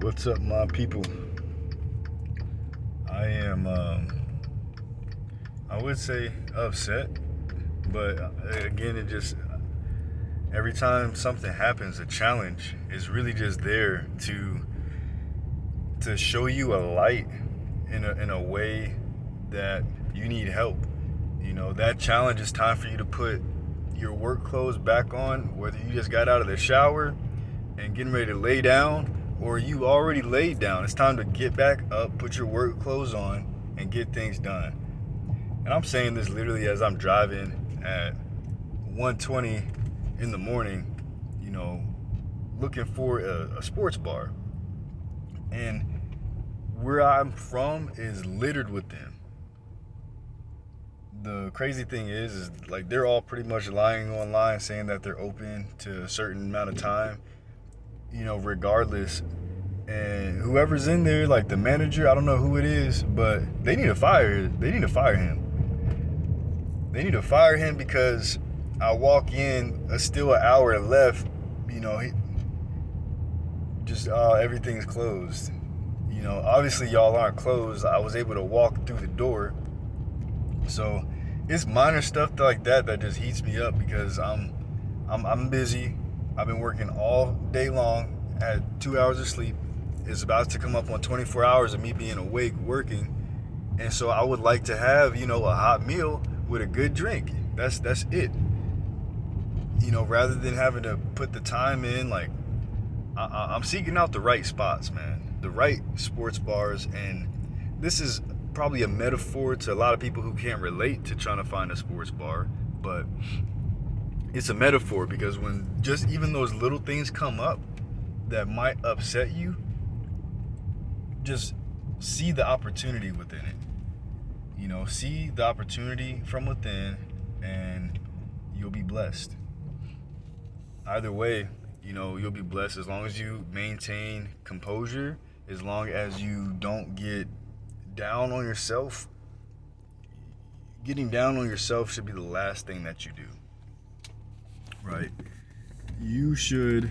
What's up, my people? I am, I would say upset, but again, it just, every time something happens, a challenge is really just there to show you a light in a way that you need help. That challenge is time for you to put your work clothes back on, whether you just got out of the shower and getting ready to lay down, or you already laid down. It's time to get back up, put your work clothes on, and get things done. And I'm saying this literally as I'm driving at 1:20 in the morning, you know, looking for a sports bar. And where I'm from is littered with them. The crazy thing is like they're all pretty much lying online saying that they're open to a certain amount of time, regardless. And whoever's in there, like the manager, I don't know who it is, but they need to fire. They need to fire him. They need to fire him because I walk in, still an hour left. Just everything's closed. Obviously y'all aren't closed. I was able to walk through the door, so it's minor stuff like that just heats me up because I'm busy. I've been working all day long. Had 2 hours of sleep. It's about to come up on 24 hours of me being awake working, and so I would like to have a hot meal with a good drink. That's it. Rather than having to put the time in, like I'm seeking out the right spots, man, the right sports bars, and this is probably a metaphor to a lot of people who can't relate to trying to find a sports bar, but it's a metaphor because when just even those little things come up that might upset you, just see the opportunity within it. See the opportunity from within, and you'll be blessed. Either way, you'll be blessed as long as you maintain composure, as long as you don't get down on yourself. Getting down on yourself should be the last thing that you do, right? You should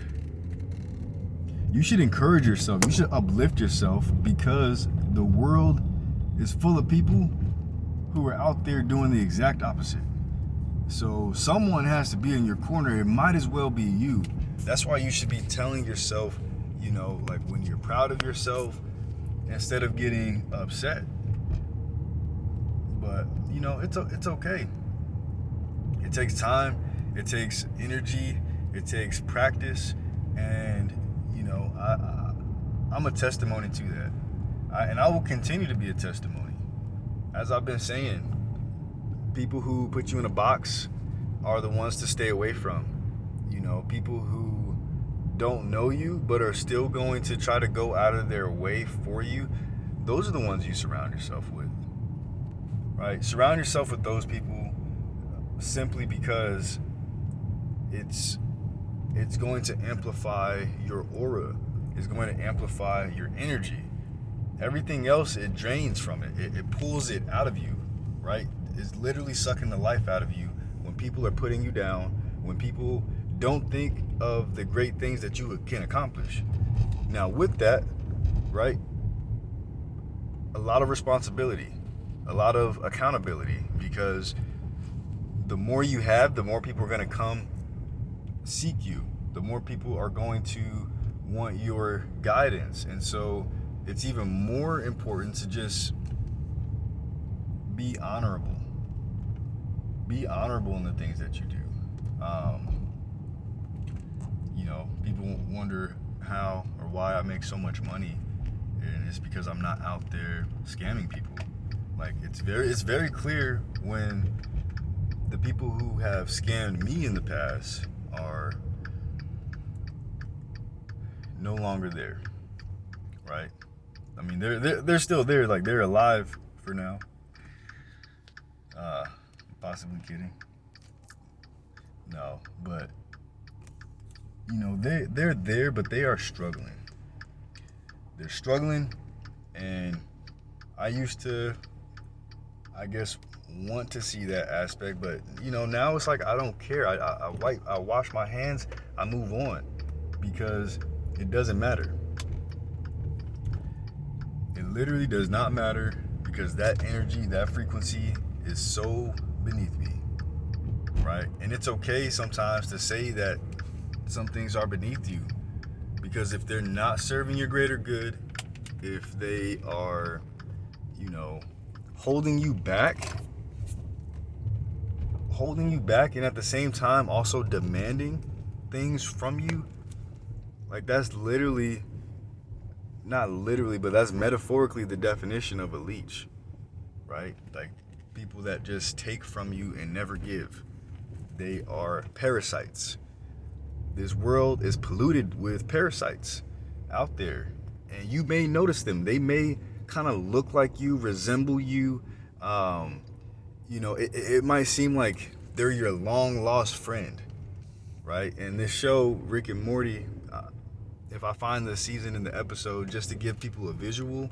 encourage yourself. You should uplift yourself because the world is full of people who are out there doing the exact opposite. So someone has to be in your corner. It might as well be you. That's why you should be telling yourself, like when you're proud of yourself, instead of getting upset. But it's okay. It takes time. It takes energy. It takes practice, and I'm a testimony to that. And I will continue to be a testimony. As I've been saying, people who put you in a box are the ones to stay away from. People who don't know you but are still going to try to go out of their way for you, those are the ones you surround yourself with, right? Surround yourself with those people simply because it's going to amplify your aura. It's going to amplify your energy. Everything else, it drains from it. It pulls it out of you, right? It's literally sucking the life out of you when people are putting you down, when people don't think of the great things that you can accomplish. Now, with that, right, a lot of responsibility, a lot of accountability, because the more you have, the more people are going to come seek you. The more people are going to want your guidance. And so it's even more important to just be honorable. Be honorable in the things that you do. People wonder how or why I make so much money, and it's because I'm not out there scamming people. Like it's very clear when the people who have scammed me in the past are no longer there, right? I mean, they're still there, like they're alive for now. Possibly kidding. No, but they're there, but they are struggling. They're struggling, and I used to, I guess, want to see that aspect, but now it's like I don't care. I wash my hands, I move on, because it doesn't matter. literally does not matter because that energy, that frequency is so beneath me, right? And it's okay sometimes to say that some things are beneath you, because if they're not serving your greater good, if they are, you know, holding you back, and at the same time also demanding things from you, like that's literally, not literally, but that's metaphorically the definition of a leech, right? Like people that just take from you and never give. They are parasites. This world is polluted with parasites out there, and you may notice them. They may kind of look like you, resemble you. It might seem like they're your long lost friend, right? And this show, Rick and Morty, if I find the season in the episode just to give people a visual,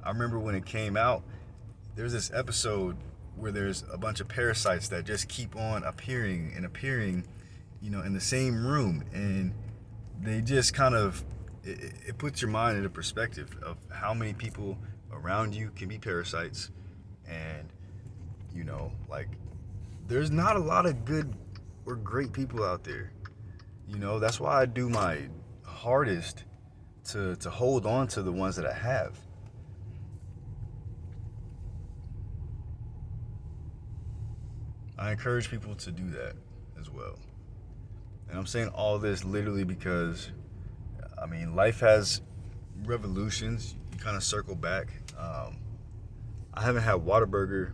I remember when it came out, there's this episode where there's a bunch of parasites that just keep on appearing and appearing, in the same room, and they just kind of, it puts your mind into perspective of how many people around you can be parasites. And like, there's not a lot of good or great people out there. That's why I do my hardest to hold on to the ones that I have. I encourage people to do that as well. And I'm saying all this literally because, life has revolutions. You kind of circle back. I haven't had Whataburger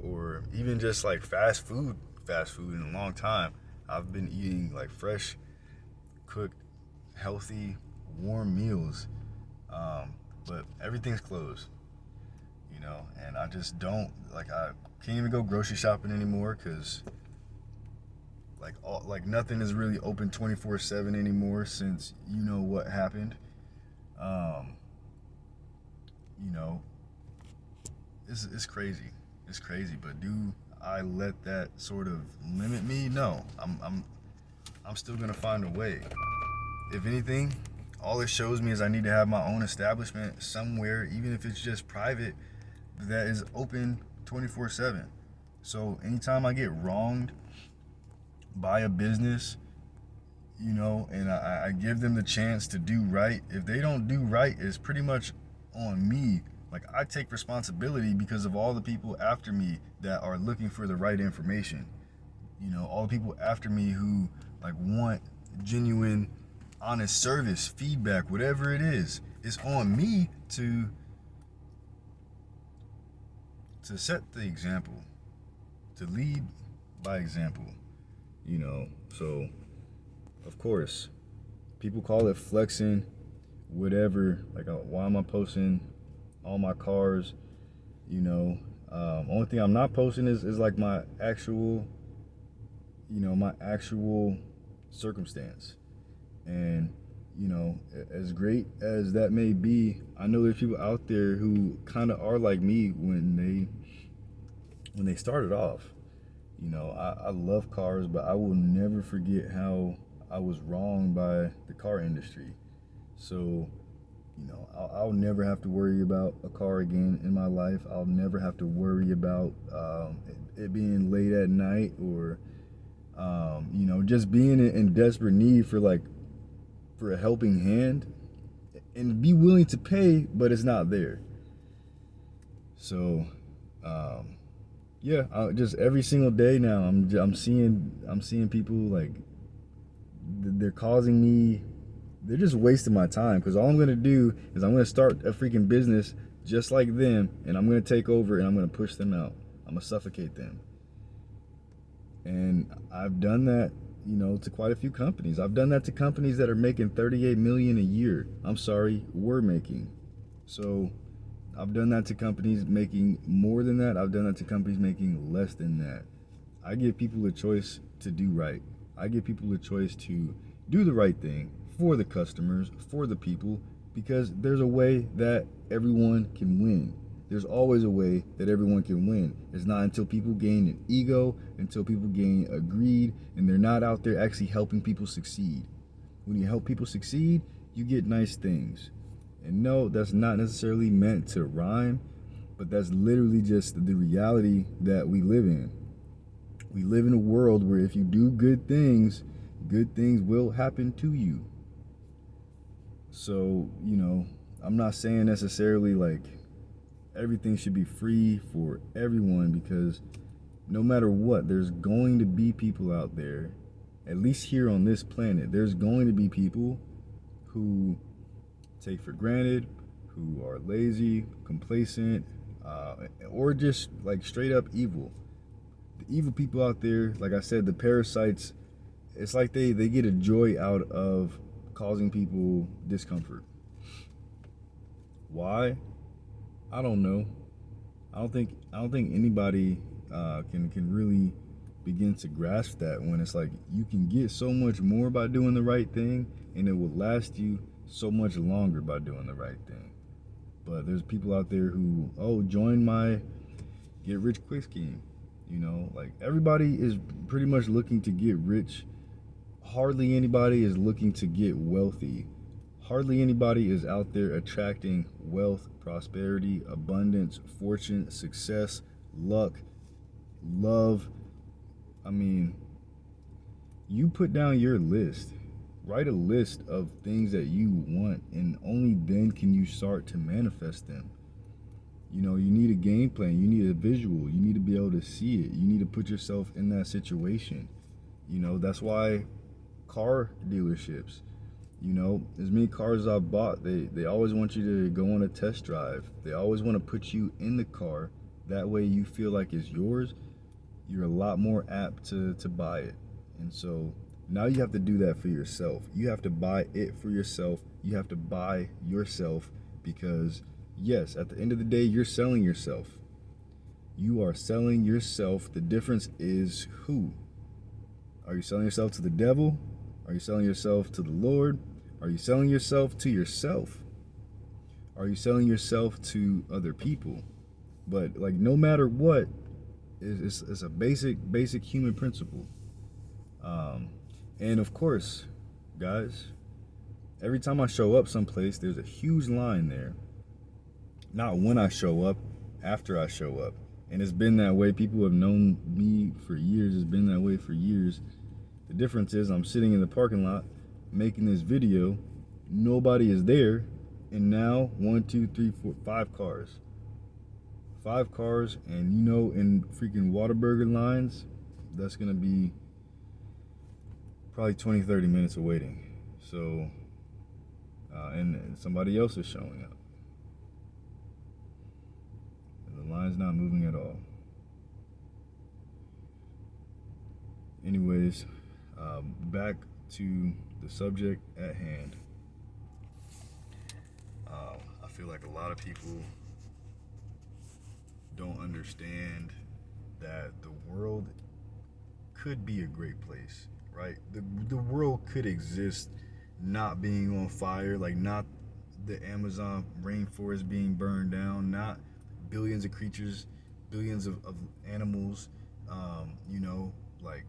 or even just like fast food in a long time. I've been eating like fresh, cooked, healthy, warm meals. But everything's closed, and I just don't, I can't even go grocery shopping anymore because nothing is really open 24/7 anymore since what happened. It's crazy. It's crazy, but do I let that sort of limit me? No. I'm still gonna find a way. If anything, all it shows me is I need to have my own establishment somewhere, even if it's just private, that is open 24/7. So anytime I get wronged by a business, and I give them the chance to do right, if they don't do right, it's pretty much on me. Like, I take responsibility because of all the people after me that are looking for the right information. All the people after me who want genuine, honest service, feedback, whatever it is. It's on me to set the example, to lead by example. So of course, people call it flexing, whatever. Why am I posting all my cars? Only thing I'm not posting is like my actual circumstance. And as great as that may be, I know there's people out there who kind of are like me when they started off. I love cars, but I will never forget how I was wronged by the car industry. So, I'll never have to worry about a car again in my life. I'll never have to worry about it being late at night or, just being in desperate need for a helping hand and be willing to pay, but it's not there. So, just every single day now, I'm seeing people they're causing me. They're just wasting my time, because all I'm gonna do is I'm gonna start a freaking business just like them, and I'm gonna take over and I'm gonna push them out. I'm gonna suffocate them. And I've done that, to quite a few companies. I've done that to companies that are making $38 million a year. We're making. So I've done that to companies making more than that. I've done that to companies making less than that. I give people a choice to do right. I give people a choice to do the right thing for the customers, for the people, because there's a way that everyone can win. There's always a way that everyone can win. It's not until people gain an ego, until people gain a greed, and they're not out there actually helping people succeed. When you help people succeed, you get nice things. And no, that's not necessarily meant to rhyme, but that's literally just the reality that we live in. We live in a world where if you do good things will happen to you. So, I'm not saying necessarily like everything should be free for everyone, because no matter what, there's going to be people out there, at least here on this planet, there's going to be people who take for granted, who are lazy, complacent, or just like straight up evil. The evil people out there, like I said, the parasites, it's like they get a joy out of causing people discomfort. Why? I don't know. I don't think anybody can really begin to grasp that, when it's like you can get so much more by doing the right thing, and it will last you so much longer by doing the right thing. But there's people out there who, join my get rich quick scheme. Like everybody is pretty much looking to get rich. Hardly anybody is looking to get wealthy. Hardly anybody is out there attracting wealth, prosperity, abundance, fortune, success, luck, love. I mean, you put down your list. Write a list of things that you want, and only then can you start to manifest them. You need a game plan. You need a visual. You need to be able to see it. You need to put yourself in that situation. That's why car dealerships, as many cars I've bought, they always want you to go on a test drive. They always want to put you in the car. That way you feel like it's yours. You're a lot more apt to buy it. And so now you have to do that for yourself. You have to buy it for yourself. You have to buy yourself, because yes, at the end of the day, you're selling yourself. You are selling yourself. The difference is who. Are you selling yourself to the devil? Are you selling yourself to the Lord? Are you selling yourself to yourself? Are you selling yourself to other people? But like, no matter what, it's a basic human principle. And of course, guys, every time I show up someplace, there's a huge line there. Not when I show up, after I show up. And it's been that way. People have known me for years. It's been that way for years. The difference is I'm sitting in the parking lot making this video. Nobody is there. And now 1, 2, 3, 4, 5 cars. 5 cars. And in freaking Whataburger lines, that's going to be probably 20, 30 minutes of waiting. So, and somebody else is showing up. And the line's not moving at all. Anyways, back to the subject at hand. I feel like a lot of people don't understand that the world could be a great place, right? The world could exist not being on fire, like not the Amazon rainforest being burned down, not billions of creatures, billions of animals, like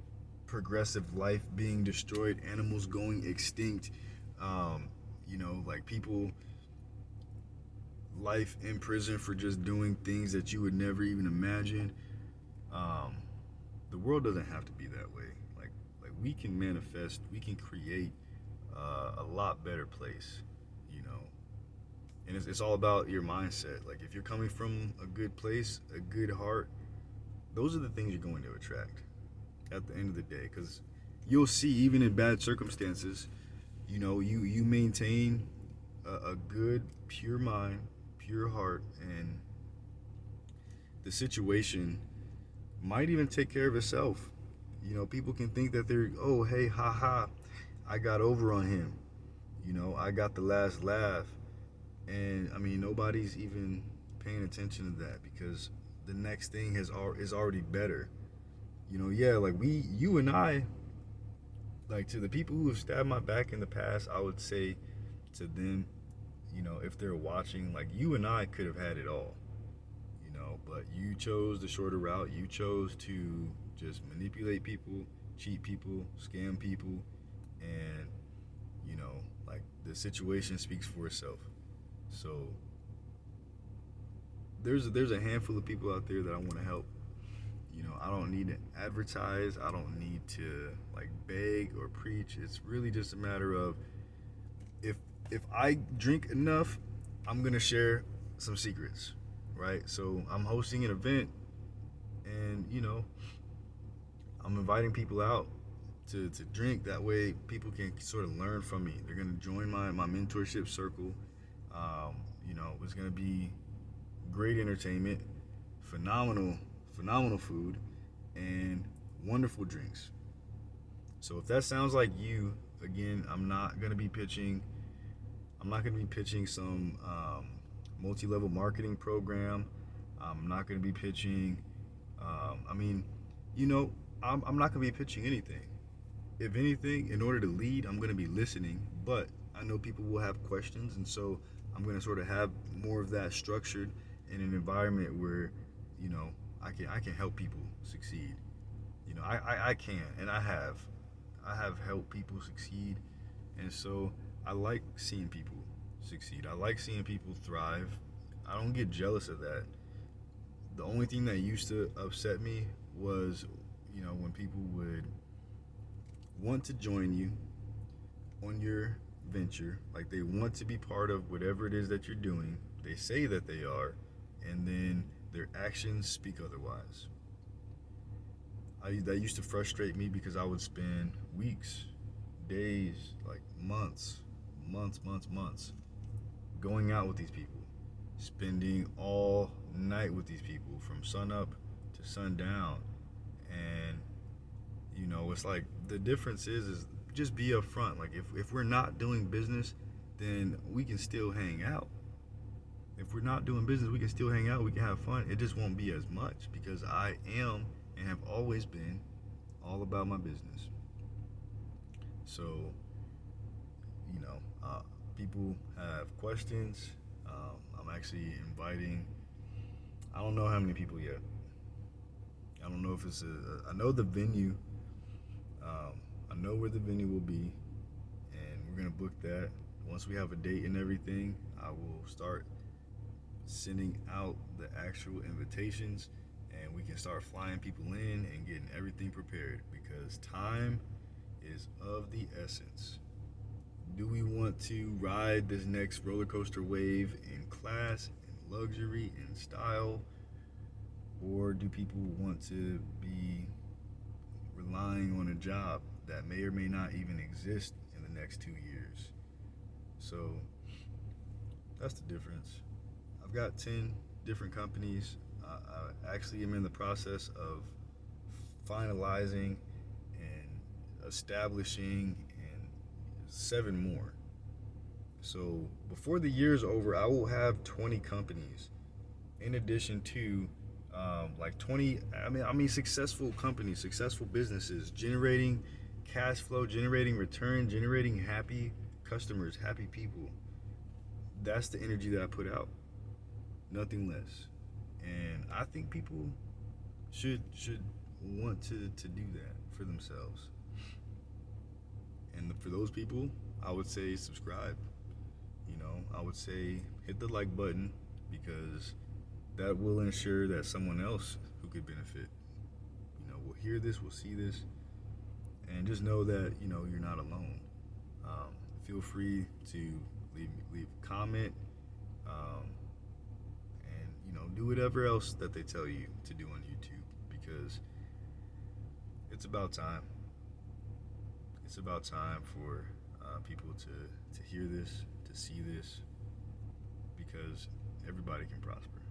progressive life being destroyed, animals going extinct, like people, life in prison for just doing things that you would never even imagine. The world doesn't have to be that way. Like we can manifest, we can create a lot better place, and it's all about your mindset. Like if you're coming from a good place, a good heart, those are the things you're going to attract at the end of the day. Because you'll see, even in bad circumstances, you maintain a good, pure mind, pure heart, and the situation might even take care of itself. People can think that they're, oh, hey, haha, I got over on him. I got the last laugh. And I mean, nobody's even paying attention to that, because the next thing is already better. Like you and I, like, to the people who have stabbed my back in the past, I would say to them, if they're watching, like, you and I could have had it all, but you chose the shorter route. You chose to just manipulate people, cheat people, scam people, and, like, the situation speaks for itself. So there's a handful of people out there that I want to help. I don't need to advertise. I don't need to like beg or preach. It's really just a matter of if I drink enough, I'm gonna share some secrets, right? So I'm hosting an event, and I'm inviting people out to drink. That way, people can sort of learn from me. They're gonna join my mentorship circle. It's gonna be great entertainment, phenomenal food, and wonderful drinks. So if that sounds like you, again, I'm not gonna be pitching some multi-level marketing program. I'm not gonna be pitching. I mean, you know, I'm not gonna be pitching anything. If anything, in order to lead, I'm gonna be listening. But I know people will have questions, and so I'm gonna sort of have more of that structured in an environment where, you know, I can help people succeed. I can, and I have helped people succeed, and so I like seeing people succeed. I like seeing people thrive. I don't get jealous of that. The only thing that used to upset me was, when people would want to join you on your venture, like they want to be part of whatever it is that you're doing. They say that they are, and then their actions speak otherwise. That used to frustrate me because I would spend weeks, days, like months going out with these people, spending all night with these people from sun up to sundown. And it's like the difference is just be upfront. Like if we're not doing business, then we can still hang out. If we're not doing business, we can still hang out, we can have fun. It just won't be as much because I am and have always been all about my business. So, people have questions. I'm actually inviting, I don't know how many people yet. I don't know if I know the venue. I know where the venue will be, and we're going to book that. Once we have a date and everything, I will start sending out the actual invitations, and we can start flying people in and getting everything prepared because time is of the essence. Do we want to ride this next roller coaster wave in class, in luxury, in style, or do people want to be relying on a job that may or may not even exist in the next 2 years? So that's the difference. I've got 10 different companies. I actually am in the process of finalizing and establishing and 7 more. So before the year's over, I will have 20 companies in addition to like 20, I mean successful companies, successful businesses generating cash flow, generating return, generating happy customers, happy people. That's the energy that I put out, nothing less. And I think people should want to do that for themselves. And for those people, I would say subscribe. I would say hit the like button because that will ensure that someone else who could benefit, will hear this, will see this, and just know that you're not alone. Feel free to leave a comment, and do whatever else that they tell you to do on YouTube because it's about time. It's about time for people to hear this, to see this, because everybody can prosper.